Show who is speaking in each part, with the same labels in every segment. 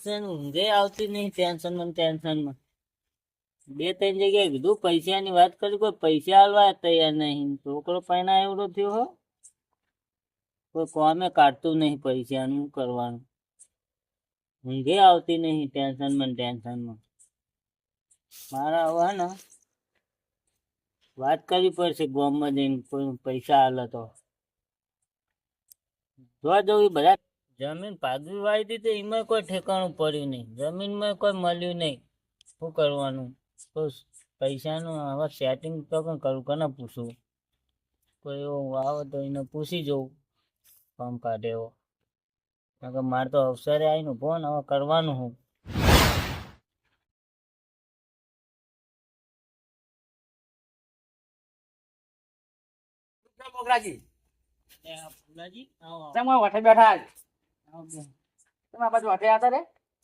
Speaker 1: ઊંઘે આવતી નહીં ટેન્શનમાં. બે ત્રણ જગ્યાએ કીધું પૈસાની વાત કરી, કોઈ પૈસા આલવા તૈયાર નહીં. છોકરો પૈણા એવડો થયો હો, કોઈ કોમે કાઢતું નહીં પૈસાનું. શું કરવાનું? ઊંઘે આવતી નહીં ટેન્શનમાં. મારા હવે હે ને વાત કરવી પડશે ગામમાં જઈને, કોઈ પૈસા આલે તો. જોવા જવું બધા જમીન પાગવી વાવી દીધી, એમાં કોઈ ઠેકાણું પડ્યું નહીં, જમીનમાં કોઈ મળ્યું નહીં. શું કરવાનું? તો પૈસાનું હવે સેટિંગ તો પણ કરું, કોને પૂછું? કોઈ એવો આવે તો એને પૂછી જવું કામ કાઢે એવો. કારણ કે મારે તો અવસરે આવીને ઉભો ને, હવે કરવાનું હું.
Speaker 2: મોગરાજી
Speaker 1: ફુલાજી આવો
Speaker 2: તમે વઠે બેઠા
Speaker 1: આવો બેન.
Speaker 2: તમે આ બાજુ વઠે હતા રે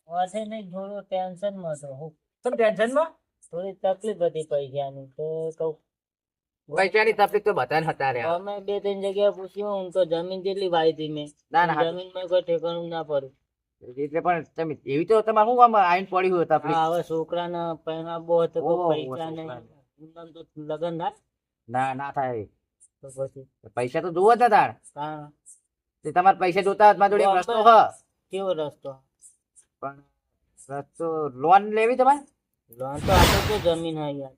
Speaker 1: વાસે નહીં, થોડો ટેન્શનમાં હતો હું.
Speaker 2: તમે ટેન્શનમાં
Speaker 1: થોડી તકલીફ હતી પૈસાની, તો કહું
Speaker 2: પૈસાની તકલીફ તો બધાને હતા રે.
Speaker 1: અમે બે ત્રણ જગ્યાએ પૂછ્યું, હું તો જમીન જેટલી વાવી હતી મેં.
Speaker 2: ના ના
Speaker 1: જમીનમાં કોઈ ઠેકાણું ના પડ્યું.
Speaker 2: એટલે પણ તમે એવી તો તમારે શું આમ આઈન પડી હોય તકલીફ?
Speaker 1: હા, હવે છોકરાને પહેરાવો હતો તો
Speaker 2: ઓહો,
Speaker 1: પૈસા નહીં. એમનેમ તો લગન થાય
Speaker 2: ના ના થાય.
Speaker 1: તો પછી
Speaker 2: પૈસા તો જોવો જ ને તાર.
Speaker 1: હા,
Speaker 2: તે તમારે પૈસા જોતા હોય તો મારી જોડે એક રસ્તો હ.
Speaker 1: કેવો રસ્તો?
Speaker 2: પણ રસ્તો લોન લેવી તમારે?
Speaker 1: લોન તો આપણે તો જમીન હોય યાર.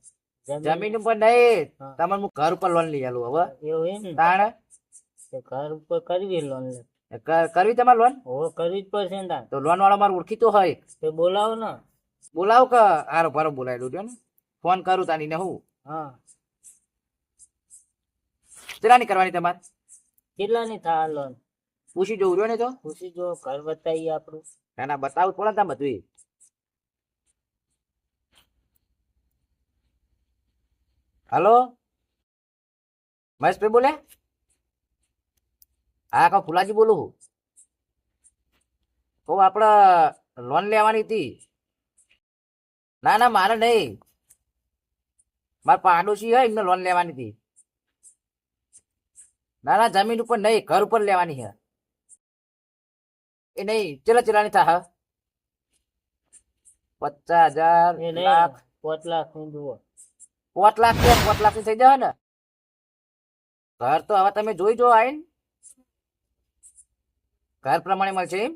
Speaker 2: જમીન ઉપર નહીં,
Speaker 1: હા.
Speaker 2: તમારે હું ઘર ઉપર લોન લઈ આલું હવે.
Speaker 1: એવું એમ ને?
Speaker 2: તાણ
Speaker 1: તો ઘર ઉપર કરવી લોન લે.
Speaker 2: કરવી તમારે લોન?
Speaker 1: હવે કરવી જ પડશે ને તાર.
Speaker 2: તો લોન વાળો મારે ઓળખીતો હોય.
Speaker 1: તો બોલાવો ને.
Speaker 2: બોલાવ કે હારો ભારો બોલાવી દઉં ને. ફોન કરું તાની ને હું.
Speaker 1: હા,
Speaker 2: કેટલાની કરવાની તમારે?
Speaker 1: કેટલાની થાય લોન?
Speaker 2: પૂછી જોઉં રહ્યો ને તો.
Speaker 1: પૂછી જો, ઘર બતાવીએ આપણું.
Speaker 2: ના ના બતાવું પડે ને તમે બધું. હલો મહેશભાઈ બોલે? હા કહો ફુલાજી બોલું. કહું આપણે લોન લેવાની હતી. ના ના મારે નહીં, મારે પાડોશી હોય એમને લોન લેવાની હતી. ના ના જમીન ઉપર નહીં, ઘર ઉપર લેવાની છે. એ નહીં ચેલાની થાય? 50,000
Speaker 1: એ નહીં,
Speaker 2: લાખ
Speaker 1: 5 લાખ ની જુઓ.
Speaker 2: 5 લાખ કે 5 લાખ ની થઈ જાય ને. ઘર તો હવે તમે જોઈ જો આઈને, ઘર પ્રમાણે મળશે એમ.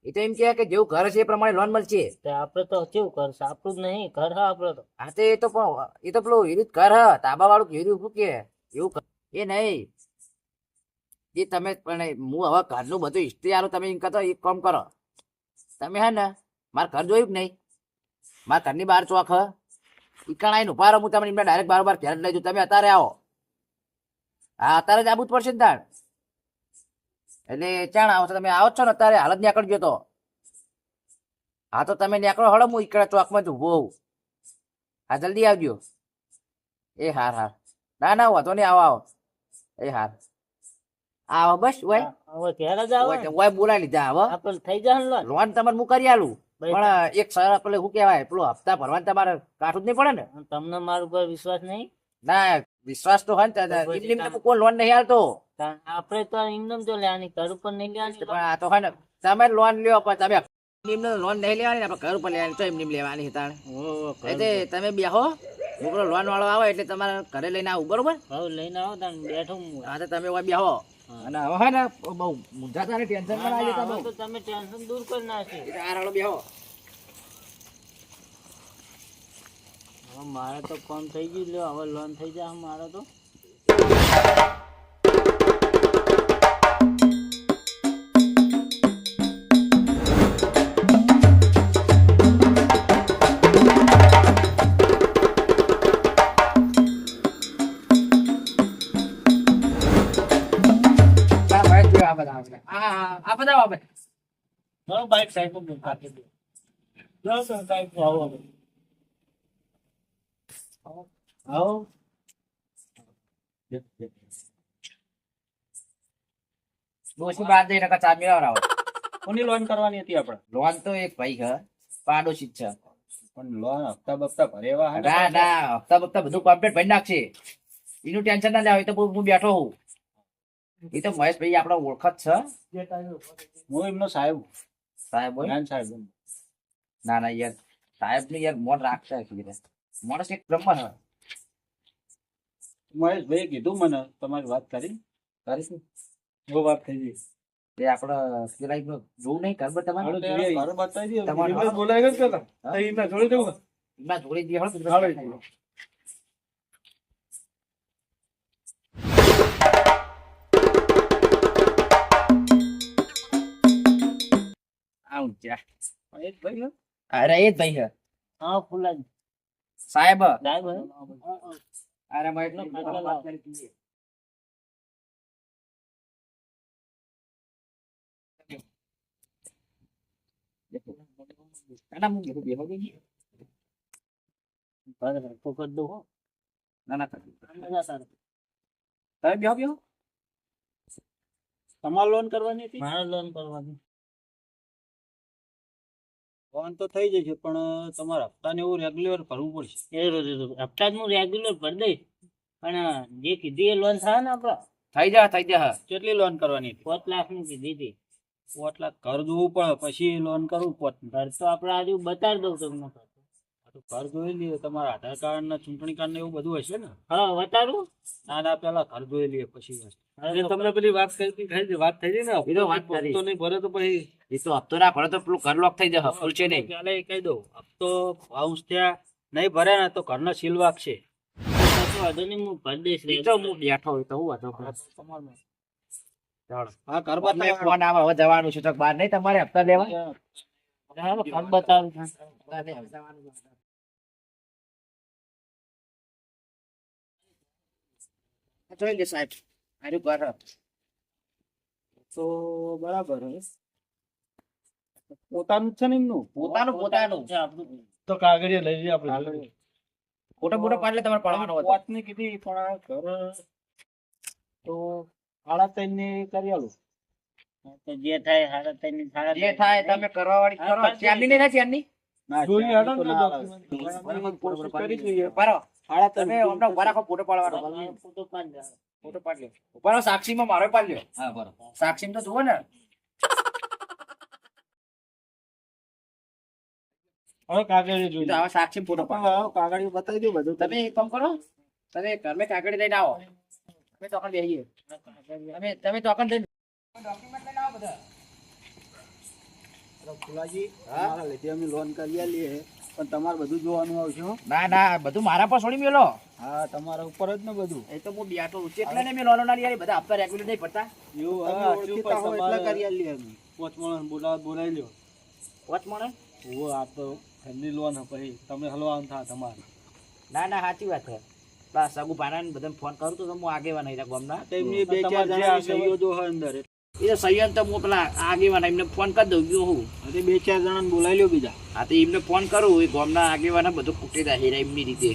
Speaker 2: એ તો એમ કે જેવું ઘર છે એ પ્રમાણે લોન મળશે.
Speaker 1: તો આપડે તો કેવું કરશે? આપણું જ નહીં, ઘર હા આપડે તો.
Speaker 2: હા તો એ તો પેલું હીરું ઘર હ તાબા વાળું હીરું શું કે એવું એ નહીં. એ તમે પણ હું હવે ઘરનું બધું હિસ્ટ્રી આલું, તમે એમ કહો એક કામ કરો. તમે હે ને મારા ઘર જોયું જ નહીં, મારા ઘરની બહાર ચોક હ ઈકણ આવીને ઉભા રહો, હું તમને એમને ડાયરેક્ટ બારોબાર ઘેર લઈ જાઉં. તમે અત્યારે આવો. હા અત્યારે જ આવવું જ પડશે ને તાર. એટલે ચાણ આવો તો તમે આવો જ છો ને અત્યારે? હાલત નીકળજો તો. હા તો તમે નીકળો હળો, હું ઈકડા ચોકમાં જ ઉભો હોઉં. હા જલ્દી આવજો. એ હાર હાર. ના ના વાંધો નહીં, આવો આવો. એ હાર આવો બસ. ઓય
Speaker 1: હવે ઘેર જ આવે ને.
Speaker 2: ઓય બોલાવી લીધા હવે.
Speaker 1: આપણે થઈ જાય ને લોન.
Speaker 2: લોન તમારે હું કરી આલું, પણ એક સર પેલે શું કહેવાય પેલો હપ્તા ભરવાનું તમારે કાઠું જ નહીં પડે ને.
Speaker 1: તમને મારા ઉપર વિશ્વાસ નહીં?
Speaker 2: ના વિશ્વાસ તો હોય ને, કોઈ લોન નહીં હાલતો.
Speaker 1: આપણે તો એમને જો લેવાની, ઘર ઉપર નહીં લેવાની.
Speaker 2: પણ આ તો હોય ને તમે લોન લ્યો પણ તમે એમને લોન નહીં લેવાની ને, આપણે ઘર ઉપર લેવાની તો એમને લેવાની તાણે. એટલે તમે બેહો, મોકલો લોન વાળો આવે એટલે તમારે ઘરે લઈને આવું બરોબર.
Speaker 1: હવે લઈને આવો તાન બેઠો હું.
Speaker 2: હા તો તમે ઓય બેહો. અને હવે હોય ને બહુ મૂંઝાતા ને ટેન્શન માં આવી જતા બહુ.
Speaker 1: હવે તો તમે ટેન્શન દૂર કરી નાખી.
Speaker 2: એટલે આ રાડો બેહો.
Speaker 1: હવે મારે તો ફોન થઈ ગયું, લ્યો હવે લોન થઈ જાય મારે તો.
Speaker 2: આ બધા
Speaker 1: ચલો બાઈક સાઈડ પર કાપી દો. ચલો તો સાઈડ પર આવો હવે. આવો.
Speaker 2: દોશી બાદ જઈને ચા મેળવરાવો.
Speaker 3: કોની લોન કરવાની હતી આપણે?
Speaker 2: લોન તો એક ભાઈ છે પાડોશી જ છે.
Speaker 3: પણ લોન હપ્તા બપ્તા ભરેવા હે ને?
Speaker 2: ના ના હપ્તા બપ્તા બધું કમ્પ્લીટ ભરી નાખશે. એનું ટેન્શન ના લેવા, એ તો હું બેઠો હું. એ તો મહેશભાઈ આપડો ઓળખ જ છે.
Speaker 3: હું એમનો સાહેબ.
Speaker 2: સાહેબ હોય?
Speaker 3: નાન સાહેબ
Speaker 2: ના ના યાર સાહેબ ને યાર મોન રાખતા કીધે માણસ એક બ્રહ્મા હે
Speaker 3: મહેશભાઈ કીધું મને તમારી વાત કરી
Speaker 2: કરીશું
Speaker 3: બહુ વાત થઈ ગઈ
Speaker 2: તે આપડે પેલા એક જોવું નહીં ખબર તમારે
Speaker 3: હાલો જોઈએ. ઘરે બતાવી દઈએ.
Speaker 2: તમારે
Speaker 3: એમને બોલાય ગયો પેલા.
Speaker 2: હા?
Speaker 3: તો એમને જોડે જવું.
Speaker 2: એમાં જોડી દે હળો
Speaker 3: હાલો.
Speaker 2: આવું જા
Speaker 3: મહેશભાઈ ને?
Speaker 2: અરે એ જ ભાઈ હે
Speaker 1: હા ફુલાજી
Speaker 2: સાહેબ
Speaker 1: સાહેબ હે?
Speaker 2: અરે ભાઈ એટલો
Speaker 1: ખાટલો
Speaker 2: વાત
Speaker 1: લાવો.
Speaker 2: કરી દીધી. ના હું બેહો બેહો ગઈ
Speaker 1: ઘરે હરખો કરી દઉં હો.
Speaker 2: ના ના
Speaker 1: મજા તારે.
Speaker 2: તમે બેહો બેહો
Speaker 3: તમારે લોન કરવાની હતી
Speaker 1: મારે લોન કરવાની.
Speaker 3: લોન તો થઈ જશે પણ તમારે હપ્તા ને એવું રેગ્યુલર ભરવું પડશે.
Speaker 1: હપ્તા હું રેગ્યુલર ભરી દઈશ પણ જે કીધી એ લોન થાય ને આપડે
Speaker 2: થઈ જા
Speaker 3: કેટલી લોન કરવાની હતી?
Speaker 1: 5 લાખ ની કીધી હતી.
Speaker 3: 5 લાખ ઘર જોવું પડે પછી લોન કરવું પડે.
Speaker 1: ઘર તો આપડે આજુ બતાડી દઉં તમને.
Speaker 3: તો ઘર જોઈ લઈએ. તમારા આધાર કાર્ડ ને ચૂંટણી કાર્ડ ને એવું બધું હશે ને?
Speaker 1: હા બતાડું.
Speaker 3: ના ના પેલા ઘર જોઈ લઈએ પછી વાત.
Speaker 1: હવે તો
Speaker 3: પેલી વાત કરી વાત થઈ ગઈ ને
Speaker 2: એ તો વાત કરી.
Speaker 3: હપ્તો નહીં ભરે તો પછી
Speaker 2: એ તો હપ્તો ના ભરે તો પેલું ઘર લોક થઈ જશે ફૂલ છે નહીં
Speaker 3: પેલા એ કહી દઉં હપ્તો બાઉન્સ ત્યાં નહીં ભરે ને તો ઘરના સીલ વાગશે.
Speaker 1: કશો વાંધો નહીં, હું ભરી દઈશ
Speaker 2: એ તો હું બેઠો હોય તો હું વાંધો કરું.
Speaker 3: હા ઘર
Speaker 2: તમને ફોન આવે હવે જવાનું છે તો બહાર નહીં તમારે હપ્તા લેવા
Speaker 1: હાલો, ઘર બતાવું છું.
Speaker 2: જોઈ લે સાહેબ આર્યું ઘર હે.
Speaker 3: તો બરાબર હે. પોતાનું જ છે ને એમનું?
Speaker 2: પોતાનું
Speaker 1: છે આપણું.
Speaker 3: તો કાગળિયા લઈ લઈએ આપણે.
Speaker 2: ફોટો બોટો પાડી લે તમારે પડવાનો હતો
Speaker 3: વાત ની કીધી પણ આ ઘર તો 3.5 ની કરી આલું.
Speaker 1: તો જે થાય સાડા ત્રણ ની સાડા
Speaker 2: જે થાય તમે કરવા વાળી કરો
Speaker 1: હા,
Speaker 2: ચાંદની નહીં ને ચાંદની
Speaker 3: ના,
Speaker 1: જોઈએ
Speaker 3: ચાંદી
Speaker 1: હેડો
Speaker 3: તો
Speaker 1: ને
Speaker 3: ના
Speaker 1: document.
Speaker 3: આવે. બરાબર, કોશિશ કરી જોઈએ.
Speaker 2: બરો
Speaker 3: 3.5
Speaker 2: તમે હમણાં ઉભા રાખો ફોટો પાડવાનો
Speaker 1: ત્રણ ફોટો પાડી દે.
Speaker 2: ફોટો પાડી લ્યો ઉભા રહો સાક્ષીમાં મારો પાડી લ્યો હા બરો સાક્ષીમાં તો જુઓ ને
Speaker 3: હવે કાગળિયા
Speaker 2: તો
Speaker 3: જોઈએ.
Speaker 2: હવે સાક્ષી ફોટો પાડો
Speaker 3: હવે કાગળિયું બતાવી દો બધું.
Speaker 2: તમે એક કામ કરો તમે ઘરમાં કાગળ લઈને આવો અમે તો અકણ બેહીએ તમે તો અકણ લઈને ડોક્યુમેન્ટ લઈને આવો બધા
Speaker 3: ફુલાજી, તમારા લીધે અમે લોન કરી આલીએ પણ તમારે બધું જોવાનું આવશે હો.
Speaker 2: ના ના બધું મારા પર છોડી મેલો
Speaker 3: હા તમારા ઉપર જ ને બધું.
Speaker 2: એ તો હું બેઠો છું એટલે ને મેં લોનો ના લીધી બધા હપ્તા રેગ્યુલર નહીં પડતા
Speaker 3: એવું
Speaker 1: તમે
Speaker 3: હા,
Speaker 1: ઓળખીતા
Speaker 3: શું
Speaker 1: હો
Speaker 3: તમારે
Speaker 1: એટલે કરી આલીએ અમે.
Speaker 3: 5 માણસ બોલાવી લ્યો.
Speaker 2: વચ મળે
Speaker 3: ઓહો, આ તો ફેમિલી લોન હે પછી તમે હલવાનું થા તમારે.
Speaker 2: ના ના સાચી વાત છે બસ સગુ પાના બધાને ફોન કરું તો હું આગેવાન નહીં રાખું હમણાં
Speaker 3: તો એમની
Speaker 1: તો
Speaker 3: 2-4
Speaker 1: તમારે જે
Speaker 3: જણાની
Speaker 1: આગેવાન-
Speaker 3: સહીઓ જો હોય અંદર.
Speaker 2: એ તો સૈયદ તો હું પેલા આગેવાન એમને ફોન કરી દઉં ગયો હું
Speaker 3: એટલે 2-4 જણાને બોલાવી લ્યો બીજા.
Speaker 2: હા તો એમને ફોન કરું એ ગામના આગેવાન બધું ખૂટી જાય હેરા એમની રીતે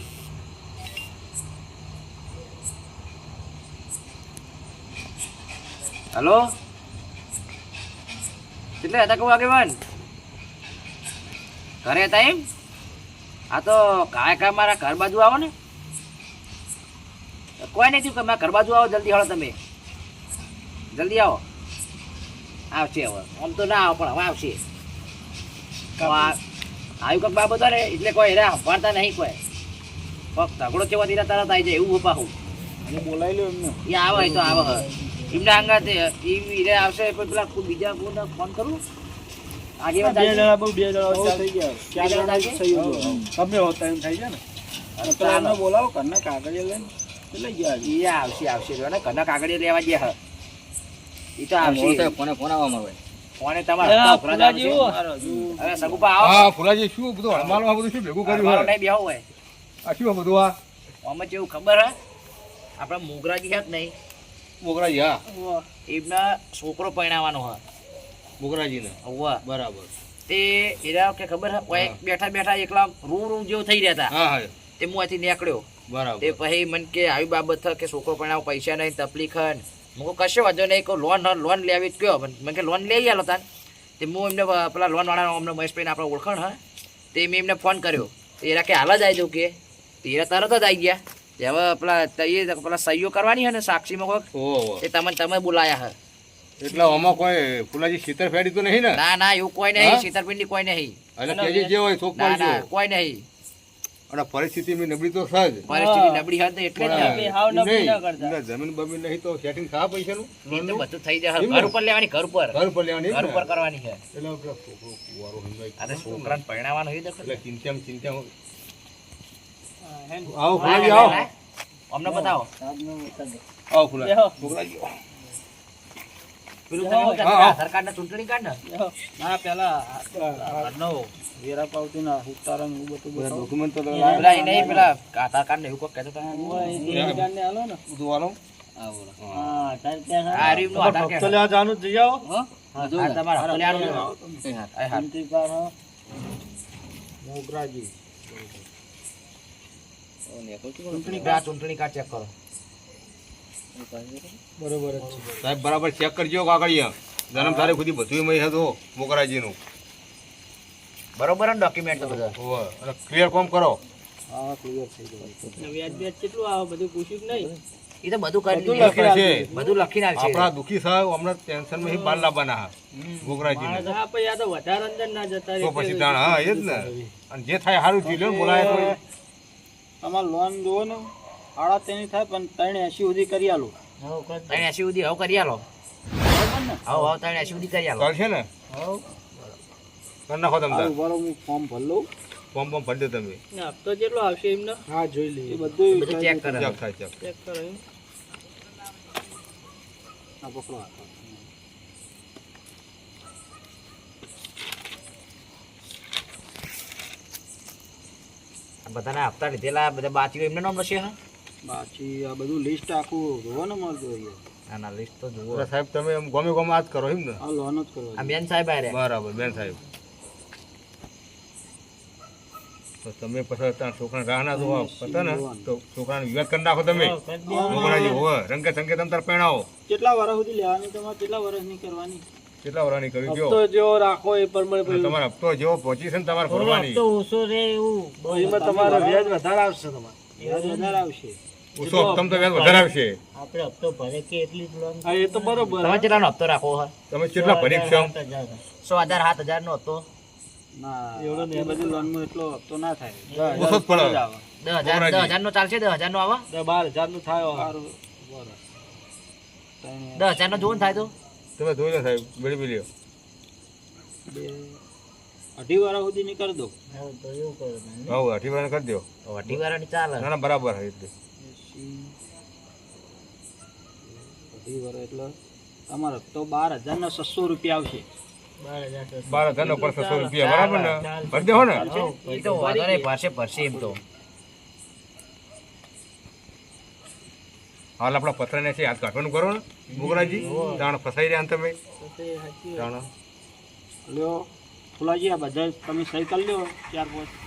Speaker 2: હલો કેટલે હતા કહું આગેવાન ઘરે હતા એમ હા તો કાંઈ મારા ઘર બાજુ આવો ને કોઈ નહીં થયું કે મારા ઘર બાજુ આવો જલ્દી હળો તમે જલ્દી આવો આવશે હવે આમ તો ના આવો પણ હવે આવશે આવ્યું કંઈક બાબત ને એટલે કોઈ હેરા સંભાળતા નહીં કોઈ ફક્ત ઝઘડો કેવા દીધા તરત આવી જાય એવું પાછું
Speaker 3: અને બોલાવી લ્યો એમને.
Speaker 2: એ આવે એ તો આવે હવે એમના અંગાતે એ આવશે પછી પેલા કોઈ બીજા કોઈને ફોન કરું આગેવાન
Speaker 3: બે
Speaker 2: જાય
Speaker 3: જણા બહુ 2 જણા
Speaker 2: બહુ
Speaker 3: ઓછા થઈ ગયા. 4
Speaker 2: જણા
Speaker 3: જણાની
Speaker 2: થઈ
Speaker 3: સહીઓ
Speaker 2: ગયા?
Speaker 3: જો. તમે હોત એમ થઈ જાય ને. અને પેલા એમને બોલાવો ઘરના કાગળિયા લઈને તો લઈ ગયા હજી.
Speaker 2: એ આવશે જો ને ઘરના કાગળિયા લેવા ગયા એ તો આવશે
Speaker 4: ફોન આવવા મળે
Speaker 2: ફોને તમારા ઉભરા જવાનું છે.
Speaker 3: મારો હજુ
Speaker 2: હવે સગુપા આવો
Speaker 4: હા ફુલાજી શું બધું હળમાલમાં બધું શું ભેગું કર્યું
Speaker 2: મારો
Speaker 4: હોય
Speaker 2: નહીં બેહો હોય
Speaker 4: આ શું આ બધું આ
Speaker 2: આમાં જેવું ખબર હે આપણા મોગરાજી હે જ નહીં
Speaker 4: મોગરાજી હા
Speaker 2: એમના છોકરો પરણાવવાનો હે
Speaker 4: મોગરાજીને
Speaker 2: હોવા
Speaker 4: બરાબર
Speaker 2: તે એરા કે ખબર હે ઓય બેઠા બેઠા એકલા રૂ જેવું થઈ રહ્યા હતા
Speaker 4: હા હા
Speaker 2: તે હું અહીંથી નીકળ્યો
Speaker 4: બરાબર
Speaker 2: તે પછી મને કે આવી બાબત છે કે છોકરો પરણાવ પૈસા નહીં તકલીફ હે મેં કહું કશો વાંધો નહીં કહું લોન લેવી જ કયો મને કે લોન લઈ આલો તાન તે હું એમને પેલા લોન વાળા અમને મહેશભાઈને આપણે ઓળખાણ હા તે મેં એમને ફોન કર્યો તે એરા કે હાલ જ આવી દઉં કે તે એરા તરત જ આવી ગયા તે હવે પેલા સહીઓ કરવાની હે ને સાક્ષીમાં કોઈક
Speaker 4: ઓહો
Speaker 2: તે તમે બોલાયા હે
Speaker 4: એટલે આમાં કોઈ ફુલાજી શીતળ ફેડી તો નહીં ને
Speaker 2: ના ના એવું કોઈ નહીં છેતરપિંડી કોઈ નહીં
Speaker 4: એટલે કેજી જે હોય ચોક
Speaker 2: ના ના
Speaker 4: પાડજો
Speaker 2: કોઈ નહીં
Speaker 4: અને પરિસ્થિતિ એમની નબળી તો સજ
Speaker 2: પરિસ્થિતિ નબળી હોય તો એટલે જ ને.
Speaker 1: તમે હાવ નબળી ના કરતા.
Speaker 4: જમીન બમીન નહીં તો સેટિંગ થા પૈસાનું
Speaker 2: એ તો બધું થઈ જશે ઘર ઉપર લેવાની ઘર ઉપર
Speaker 4: ઘર પર લેવાની
Speaker 2: ઘર ઉપર કરવાની છે
Speaker 4: એટલે પેલો છોકરો કુંવારો સમજાય.
Speaker 2: આ તો છોકરાને પરણાવવાનું હોય તો
Speaker 4: એટલે ચિંતા
Speaker 1: હા, હે ને?
Speaker 4: આવો ફુલાજી આવો
Speaker 2: અમને બતાવો
Speaker 1: સાહેબને બતાવો.
Speaker 4: આવો ફુલાજી
Speaker 1: બેહો.
Speaker 4: મોગરાજી
Speaker 2: પેલું તમે એવું કહેતા
Speaker 4: હા.
Speaker 2: આધાર કાર્ડ ને ચૂંટણી કાર્ડ ને
Speaker 1: બેહો. ના પેલા ઘરનો વેરા પાવતી ના ઉતારા ને એવું બધું
Speaker 4: બધા
Speaker 1: બતાવો.
Speaker 4: ડોક્યુમેન્ટ તો
Speaker 2: પેલા એ નહીં પેલા આધાર કાર્ડ ને એવું કોઈ કહેતા હતા
Speaker 1: ઓય, એ દેવી કાર્ડને હાલો ને.
Speaker 4: બધું આલો
Speaker 1: હા, તારે ત્યાં
Speaker 2: આ રીમનું આધાર કાર્ડ
Speaker 3: ભક્તો લેવા જવાનું જઈ આવો
Speaker 1: હા,
Speaker 2: હા, તમારે હપ્તો લેવાનો છે. હા, હા.
Speaker 1: ચિંતી પાર, હા.
Speaker 3: મોગરાજી
Speaker 2: ચૂંટણી કાર્ડ ચેક કરો
Speaker 3: બરોબર જ છે.
Speaker 4: સાહેબ બરાબર ચેક કરજો કાગળિયા જન્મ તારીખ સુધી બધું એમાં હતો મોગરાજીનું
Speaker 2: બરોબર ને ડોક્યુમેન્ટ તો બધા
Speaker 4: હોવે. અને ક્લિયર કોમ કરો
Speaker 3: હા ક્લિયર થઈ ગયું
Speaker 1: ને વ્યાજ બ્યાજ કેટલું આવે બધું પૂછ્યું કે નહીં?
Speaker 2: એ તો બધું કરી
Speaker 3: બધું
Speaker 2: દીધું.
Speaker 4: લખે છે
Speaker 2: બધું લખીને આવશે
Speaker 4: આપણા દુઃખી સાહેબ હમણાં ટેન્શન માં બાર લાવવાના હા મોગરાજીને
Speaker 1: માણસ આ પછી આ તો વધારે અંદર ના જતા
Speaker 4: તો
Speaker 1: રહે.
Speaker 4: પછી તાણ હા એ જ ને અને જે થાય સારું થયું લ્યો ને બોલાય તો
Speaker 3: તમારે લોન જોવો ને 8.5 થાય પણ 380 સુધી કરી આલું
Speaker 1: હઉ, કર દે.
Speaker 2: 380 સુધી હવે કરી આલો
Speaker 1: બરાબર ને?
Speaker 2: હવે 380 સુધી કરી આલો
Speaker 4: ચાલશે ને
Speaker 1: હઉ.
Speaker 4: કરી નાખો તમે તાર.
Speaker 3: બરોબર હું ફોર્મ ભર લઉં
Speaker 4: ફોર્મ ફોર્મ ભરી દો તમે
Speaker 1: ને હપ્તો કેટલો આવશે એમને?
Speaker 3: હા જોઈ લઈએ એ બધું
Speaker 2: બધું ચેક કરે
Speaker 4: ચેક થાય ચેક
Speaker 1: ચેક કરો એમ.
Speaker 3: આ પકડો હાથ.
Speaker 2: આ બધાના હપ્તા લીધેલા બધા બાચીઓ એમને નામ લશે હા
Speaker 3: બાકી આ બધું લિસ્ટ આખું જોવો ને મળતું અહીંયા
Speaker 2: આના લિસ્ટ તો જુઓ
Speaker 4: એટલે સાહેબ તમે એમ ગમે ગમે આ જ કરો એમ ને
Speaker 3: આ લોન જ
Speaker 2: આ
Speaker 3: કરવા
Speaker 2: બેન સાહેબ આરે
Speaker 4: બરાબર બેન સાહેબ તો તમે પછી તાર છોકરાને રાહ ના જોવા પતા ને તો છોકરાને વિવાદ કરી નાખો તમે
Speaker 1: હઉ, કર દે.
Speaker 4: મોગરાજી હોવે રંગે સંગે તમે તાર પહેણાવો
Speaker 3: કેટલા વર્ષ સુધી લેવાની તમારે કેટલા વર્ષની કરવાની
Speaker 4: કેટલા વરાની કરી ગયો
Speaker 3: હપ્તો જેવો રાખો એ પ્રમાણે
Speaker 4: અને તમારો હપ્તો જેવો પહોંચી છે ને તમારે
Speaker 1: થોડો
Speaker 4: ભરવાની
Speaker 1: હપ્તો ઓછો રહે એવું બહુ
Speaker 3: એમાં તમારે વ્યાજ વધારે આવશે તમારે વ્યાજ વધારે આવશે
Speaker 4: ઓછો હપ્તામાં તો વ્યાજ વધારે આવશે
Speaker 1: આપણે હપ્તો ભરે કે એટલી જ લોન
Speaker 3: હા એ તો બરોબર
Speaker 2: તમે કેટલાનો હપ્તો રાખો હા
Speaker 4: તમે કેટલા ભરી છો
Speaker 2: 100,000 7,000 નો હતો
Speaker 3: ના એવડો ને એ બધી લોનમાં એટલો હપ્તો ના થાય
Speaker 4: ઓછો જ પડે
Speaker 2: 10,000 નો ચાલશે 10,000 નો આવે
Speaker 3: 12,000 નું થાય સારું
Speaker 2: 10,000 નો જોવું ને થાય તો
Speaker 4: તમે જોઈ લો સાહેબ બેડી બી લ્યો
Speaker 3: 2.5 વર્ષ સુધી ની કરી દો
Speaker 1: તો એવું કરો તમે.
Speaker 4: હા અઢી વાર કરી દો
Speaker 2: અઢી વાળાની ચાલે
Speaker 4: ના ના બરાબર છે એટલે
Speaker 3: 2.5 વર્ષ એટલે તમારે તો 12,600 રૂપિયા આવશે
Speaker 1: 12,000
Speaker 4: 12,000 નો પર 600 રૂપિયા બરાબર ને ભરી દેવો ને
Speaker 2: એ તો વાંધો નહીં ભરશે એમ તો
Speaker 4: હાલ આપણા પથરાને છે હાથ કાઢવાનું કરો ને મોગરાજી જાણ ફસાઈ રહ્યા ને તમે જાણ
Speaker 3: લ્યો ફુલાજી આ બધા તમે સહી કરી લ્યો 4-5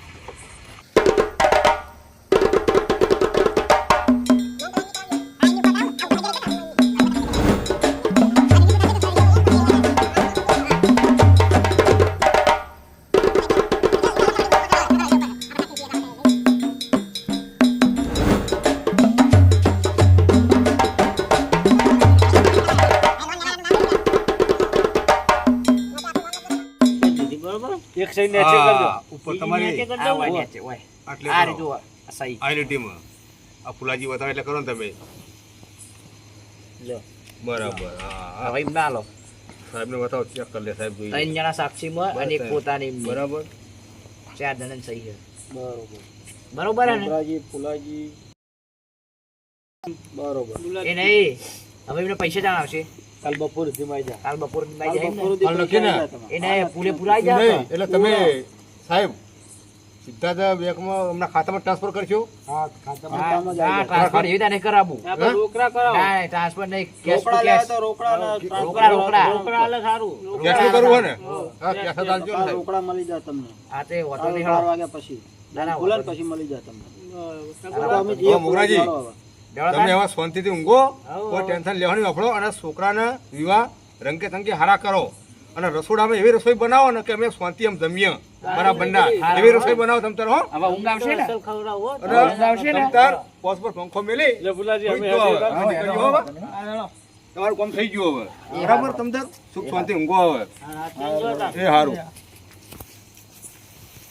Speaker 1: બરોબર
Speaker 3: એક સાઈડ ને ચેક કરજો
Speaker 4: ઉપર તમારી
Speaker 2: આ હોય નીચે હોય
Speaker 4: આટલે
Speaker 2: આ
Speaker 4: કરો.
Speaker 2: રીતું આ સહી
Speaker 4: આઈલી ટીમ આ ફુલાજી બતાવે એટલે કરો ને તમે
Speaker 2: લ્યો
Speaker 4: બરાબર હા
Speaker 2: હવે એમ ના લો
Speaker 4: સાહેબને બતાવો ચેક કરી લે સાહેબ જોઈએ
Speaker 2: 3 જણા સાક્ષીમાં અને એક પોતાની
Speaker 4: બરાબર
Speaker 2: 4 જણાની સહી છે
Speaker 3: બરોબર
Speaker 2: બરોબર હે ને
Speaker 3: ફુલાજી ફુલાજી બરોબર
Speaker 2: એ નહીં હવે એમને પૈસા જાણ આવશે
Speaker 3: કાલ બપોર સુધી માં જા
Speaker 2: કાલ બપોર
Speaker 3: કાલ
Speaker 2: જાય
Speaker 3: બપોર સુધી
Speaker 4: હાલ
Speaker 3: પૈસા
Speaker 4: લખીને.
Speaker 3: આવી જાય તમારે.
Speaker 2: એને પૂરે પૂરાઈ જાય
Speaker 4: નહીં એટલે તમે સાહેબ સીધા જ બેંકમાં હમણાં ખાતામાં ટ્રાન્સફર કરશો
Speaker 3: હા ખાતામાં કામ જ આવી જાય.
Speaker 2: ટ્રાન્સફર એવી રીતે નહીં કરાવવું
Speaker 1: આપણે રોકડા કરાવો
Speaker 2: ના ટ્રાન્સફર નહીં કેશ ટુ
Speaker 3: રોકડા લેવા
Speaker 2: કેશ
Speaker 3: તો રોકડા ને
Speaker 2: રોકડા રોકડા
Speaker 1: રોકડા આલે સારું
Speaker 4: કેશનું કરવું હોય ને હા કેશ જ આલજો ને
Speaker 3: કાલ
Speaker 4: સાહેબ
Speaker 3: રોકડા મળી જાય તમને
Speaker 2: આ તે હોતો
Speaker 3: કાલ
Speaker 2: નહીં
Speaker 3: 12
Speaker 2: હળો.
Speaker 3: વાગ્યા પછી
Speaker 2: ના, ના,
Speaker 3: ખુલે ને
Speaker 2: વાંધો
Speaker 3: પછી મળી જાય તમને
Speaker 2: બરાબર.
Speaker 3: અમે જઈએ
Speaker 4: હા, મોગરાજી.
Speaker 3: ચાલો હવે.
Speaker 2: જવા
Speaker 4: તમે
Speaker 2: તાર.
Speaker 4: હવે શાંતિથી ઊંઘો કોઈ ટેન્શન લેવાની વાપરો અને છોકરાને વિવાહ રંગે તંગે હારા કરો અને રસોડામાં એવી રસોઈ બનાવો ને કે અમે શાંતિ એમ જમીએ બરાબર ના એવી રસોઈ બનાવો તમ તાર હો
Speaker 2: હવે ઊંઘ આવશે ને
Speaker 1: અસલ ખવડાવો હો.
Speaker 4: અને
Speaker 2: આવશે ને?
Speaker 4: તમ તાર પોસ પર પંખો મેલી
Speaker 3: લે ફુલાજી અમે
Speaker 4: સુઈ જાઓ હવે.
Speaker 3: હેઠે
Speaker 4: હા,
Speaker 3: કામ
Speaker 4: નીકળજો હવે.
Speaker 1: આ હેડો.
Speaker 4: તમારું કામ થઈ ગયું હવે બરાબર તમને સુખ શાંતિ ઊંઘો હવે
Speaker 1: હા, તે જો તા.
Speaker 4: એ સારું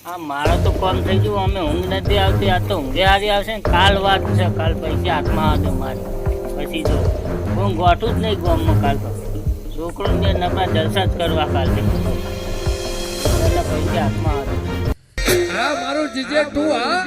Speaker 1: આ મારે તો કોમ થઈ ગયું અમે ઊંઘ નથી આવતી આ તો ઊંઘે હારી આવશે ને કાલ વાત છે કાલ પૈસા હાથમાં આવશે મારે પછી તો હું ગોઠું જ નહીં ગામમાં કાલ તો છોકરો ને નબળા જલસા જ કરવા કાલ એટલે પૈસા હાથમાં આવશે
Speaker 5: હા મારું જીજે તું હા